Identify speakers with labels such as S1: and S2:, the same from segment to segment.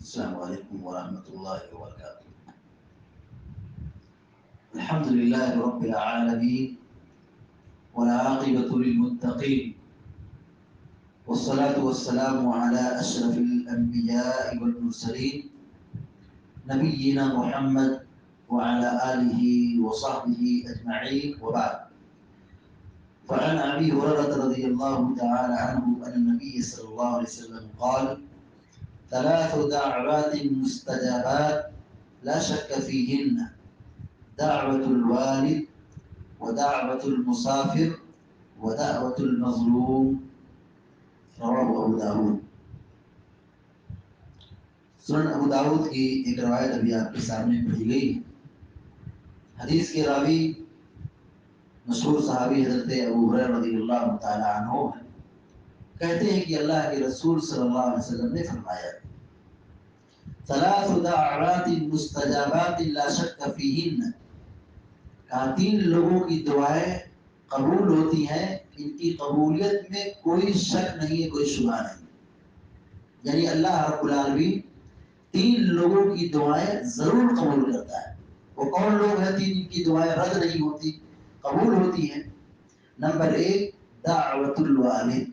S1: السلام علیکم ورحمۃ اللہ وبرکاتہ۔ الحمد للہ رب العالمین والعاقبۃ للمتقین والصلاة والسلام على اشرف الانبیاء والمرسلین نبینا محمد وعلى آلہ وصحبہ اجمعین وبعد۔ فعن ابی ہریرہ رضی اللہ تعالی عنہ ان النبی صلی اللہ علیہ وسلم قال: ثلاث دعوات مستجابات لا شك فيهن: دعوة الوالد ودعوة المسافر ودعوة المظلوم، رواه ابو داود۔ سنن ابو داود کی ایک روایت ابھی آپ کے سامنے پڑھی گئی ہے۔ حدیث کے راوی مشہور صحابی حضرت ابو ہریرہ رضی اللہ تعالی عنہ ہیں۔ کہتے ہیں کہ اللہ کے رسول صلی اللہ علیہ وسلم نے فرمایا: ثلاث دعوات مستجابات لا شک فیہن، کہا تین لوگوں کی دعائیں قبول ہوتی ہیں، ان کی قبولیت میں کوئی شک نہیں ہے، کوئی شبہ نہیں۔ یعنی اللہ رب العالمین تین لوگوں کی دعائیں ضرور قبول کرتا ہے۔ وہ کون لوگ ہیں تین کی دعائیں رد نہیں ہوتی، قبول ہوتی ہیں؟ نمبر ایک، دعوت الوالد،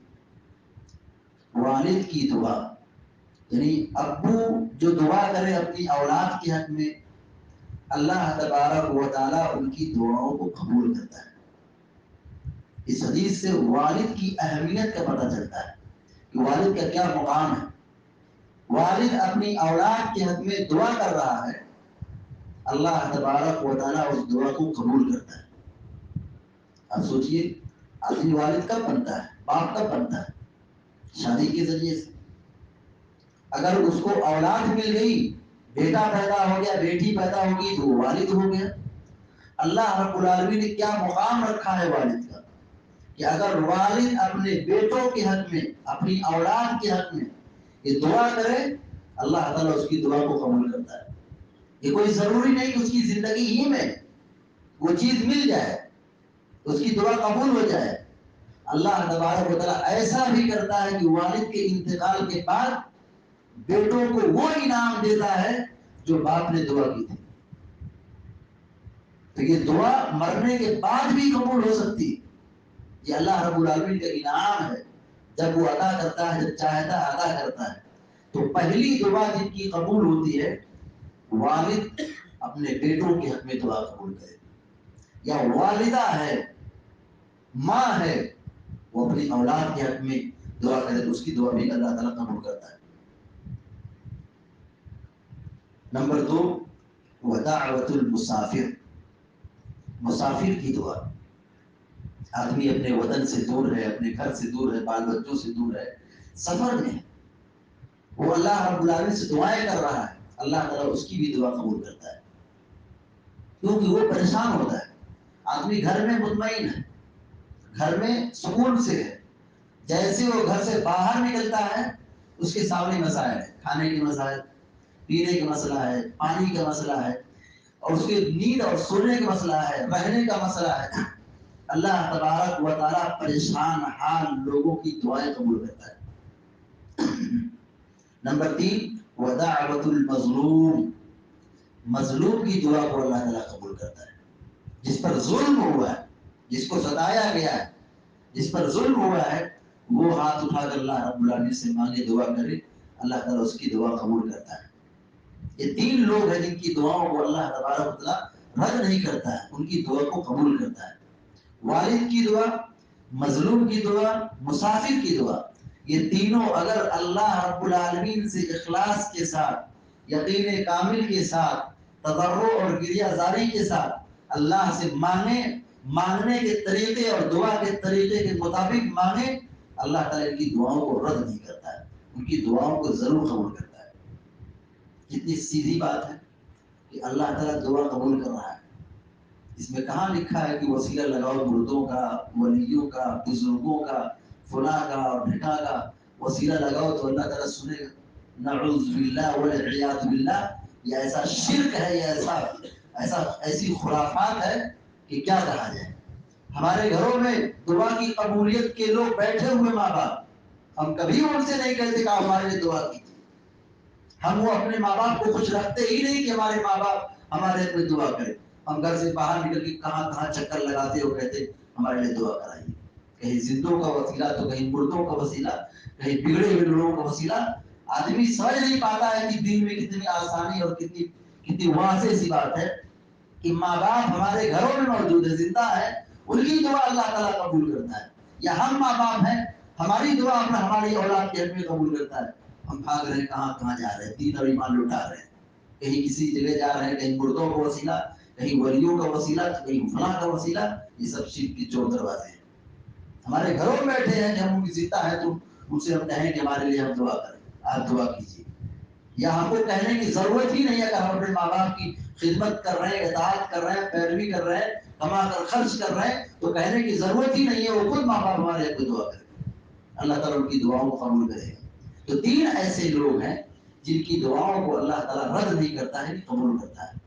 S1: والد کی دعا، یعنی ابو جو دعا کرے اپنی اولاد کے حق میں، اللہ تبارک و تعالیٰ ان کی دعاؤں کو قبول کرتا ہے۔ اس حدیث سے والد کی اہمیت کا پتہ چلتا ہے کہ والد کا کیا مقام ہے۔ والد اپنی اولاد کے حق میں دعا کر رہا ہے، اللہ تبارک و تعالیٰ اس دعا کو قبول کرتا ہے۔ اب سوچئے آدمی والد کب بنتا ہے، باپ کب بنتا ہے؟ شادی کے ذریعے سے۔ اگر اس کو اولاد مل گئی، بیٹا پیدا ہو گیا، بیٹی پیدا ہوگی، تو وہ والد ہو گیا۔ اللہ رب العالمین نے کیا مقام رکھا ہے والد کا کہ اگر والد اپنے بیٹوں کے حق میں، اپنی اولاد کے حق میں یہ دعا کرے، اللہ تعالیٰ اس کی دعا کو قبول کرتا ہے۔ یہ کوئی ضروری نہیں کہ اس کی زندگی ہی میں وہ چیز مل جائے، اس کی دعا قبول ہو جائے۔ اللہ تبارک و تعالیٰ ایسا بھی کرتا ہے کہ والد کے انتقال کے بعد بیٹوں کو وہ انعام دیتا ہے جو باپ نے دعا کی تھی۔ تو یہ دعا مرنے کے بعد بھی قبول ہو سکتی ہے۔ یہ اللہ رب العالمین کا انعام ہے، جب وہ عطا کرتا ہے، جب چاہتا ہے عطا کرتا ہے۔ تو پہلی دعا جن کی قبول ہوتی ہے، والد اپنے بیٹوں کے حق میں دعا قبول کرے، یا والدہ ہے، ماں ہے، وہ اپنی اولاد کے حق میں دعا کرے تو اس کی دعا بھی اللہ تعالیٰ قبول کرتا ہے۔ نمبر دو، ودعوت المسافر، مسافر کی دعا۔ آدمی اپنے وطن سے دور ہے، اپنے گھر سے دور ہے، بال بچوں سے دور ہے، سفر میں ہے، وہ اللہ رب العالمین سے دعائیں کر رہا ہے، اللہ تعالیٰ اس کی بھی دعا قبول کرتا ہے، کیونکہ وہ پریشان ہوتا ہے۔ آدمی گھر میں مطمئن ہے، گھر میں سکون سے ہے، جیسے وہ گھر سے باہر نکلتا ہے اس کے سامنے مسائل ہے، کھانے کے مسائل، پینے کا مسئلہ ہے، پانی کا مسئلہ ہے، اور اس کے نیند اور سونے کا مسئلہ ہے، رہنے کا مسئلہ ہے۔ اللہ تبارک و تعالیٰ پریشان حال لوگوں کی دعائیں قبول کرتا ہے۔ نمبر تین، ودعوت المظلوم، مظلوم کی دعا کو اللہ تعالیٰ قبول کرتا ہے۔ جس پر ظلم ہوا ہے، جس کو ستایا گیا ہے، جس پر ظلم ہوا ہے، وہ ہاتھ اٹھا کر اللہ رب العالمین سے مانگے، دعا کرے، اللہ تعالیٰ اس کی دعا قبول کرتا ہے۔ یہ تین لوگ ہیں جن کی دعاؤں کو اللہ تبارک و تعالیٰ رد نہیں کرتا ہے، ان کی دعا کو قبول کرتا ہے۔ والد کی دعا، مظلوم کی دعا، مسافر کی دعا، یہ تینوں اگر اللہ رب العالمین سے اخلاص کے ساتھ، یقین کامل کے ساتھ، تضرع اور گریہ زاری کے ساتھ اللہ سے مانگنے کے طریقے اور دعا کے طریقے کے مطابق مانگے، اللہ تعالیٰ ان کی دعاؤں کو رد نہیں کرتا ہے، ان کی دعاؤں کو ضرور قبول کرتا ہے۔ کتنی سیدھی بات ہے کہ اللہ تعالیٰ دعا قبول کر رہا ہے۔ اس میں کہاں لکھا ہے کہ وسیلہ لگاؤ مردوں کا، ولیوں کا، بزرگوں کا، فلاں کا اور ڈھکا کا وسیلہ لگاؤ تو اللہ تعالیٰ سنے گا؟ نعوذ باللہ والعیاذ باللہ، یہ ایسا شرک ہے، یہ ایسی خرافات ہے کہ کیا کہا جائے۔ ہمارے گھروں میں دعا کی قبولیت کے لوگ بیٹھے ہوئے ماں باپ، ہم کبھی ان سے نہیں کہتے کہ ہمارے لیے دعا کیجیے۔ ہم وہ اپنے ماں باپ کو خوش رکھتے ہی نہیں کہ ہمارے ماں باپ ہمارے لیے دعا کرے. ہم گھر سے باہر نکل کے کہاں کہاں چکر لگاتے ہو کہتے ہمارے لیے دعا کرائیے. کہیں زندوں کا وسیلہ تو کہیں مردوں کا وسیلہ, کہیں بگڑے ہوئے لوگوں کا وسیلہ. آدمی سمجھ نہیں پاتا ہے کہ دین میں کتنی آسانی اور کتنی واضح سی بات ہے کہ ماں باپ ہمارے گھروں میں موجود ہے, زندہ ہے, ان کی دعا اللہ تعالیٰ قبول کرتا ہے. یا ہم ماں باپ ہیں, ہماری دعا اپنا ہماری اولاد کے حق میں قبول کرتا ہے. ہم بھاگ رہے ہیں کہاں کہاں جا رہے ہیں, دین اور ایمان لوٹا رہے ہیں, کہیں کسی جگہ جا رہے ہیں, کہیں مردوں کا وسیلہ, کہیں ولیوں کا وسیلہ, کہیں فلاں کا وسیلہ. یہ سب شرک کی چور دروازے ہیں. ہمارے گھروں میں بیٹھے ہیں کہ ہم ان کی زندہ ہے تو ان سے ہم کہیں کہ ہمارے لیے ہم دعا کریں, آپ دعا کیجیے. یا ہم کو کہنے کی ضرورت ہی نہیں ہے کہ ہم اپنے ماں باپ کی خدمت کر رہے ہیں, اطاعت کر رہے ہیں, پیروی کر رہے ہیں, کما کر خرچ کر رہے ہیں, تو کہنے کی ضرورت ہی نہیں ہے. وہ خود ماں باپ ہمارے لیے دعا کریں, اللہ تعالیٰ ان کی دعاؤں کو قبول کرے گا. تو 3 ایسے لوگ ہیں جن کی دعاؤں کو اللہ تعالیٰ رد نہیں کرتا ہے, قبول کرتا ہے.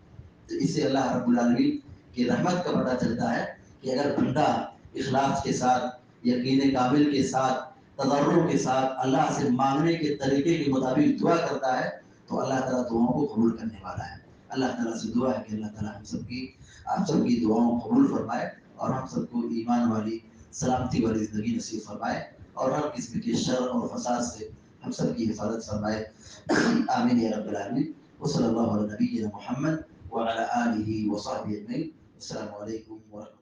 S1: تو اس سے اللہ رب العالمین کی رحمت کا پتہ چلتا ہے کہ اگر بندہ اخلاص کے ساتھ, یقین کامل کے ساتھ, تضرع کے ساتھ اللہ سے مانگنے کے طریقے کے مطابق دعا کرتا ہے تو اللہ تعالیٰ دعاؤں کو قبول کرنے والا ہے. اللہ تعالیٰ سے دعا ہے کہ اللہ تعالیٰ ہم سب کی, آپ سب کی دعاؤں کو قبول فرمائے اور ہم سب کو ایمان والی, سلامتی والی زندگی نصیب فرمائے اور ہر قسم کے شر اور فساد سے ہم سب کی حفاظت فرمائے. آمین یا رب العالمین. وصلی اللہ علی نبینا محمد وعلی آلہ وصحبہ اجمعین. السلام علیکم ورحمۃ اللہ.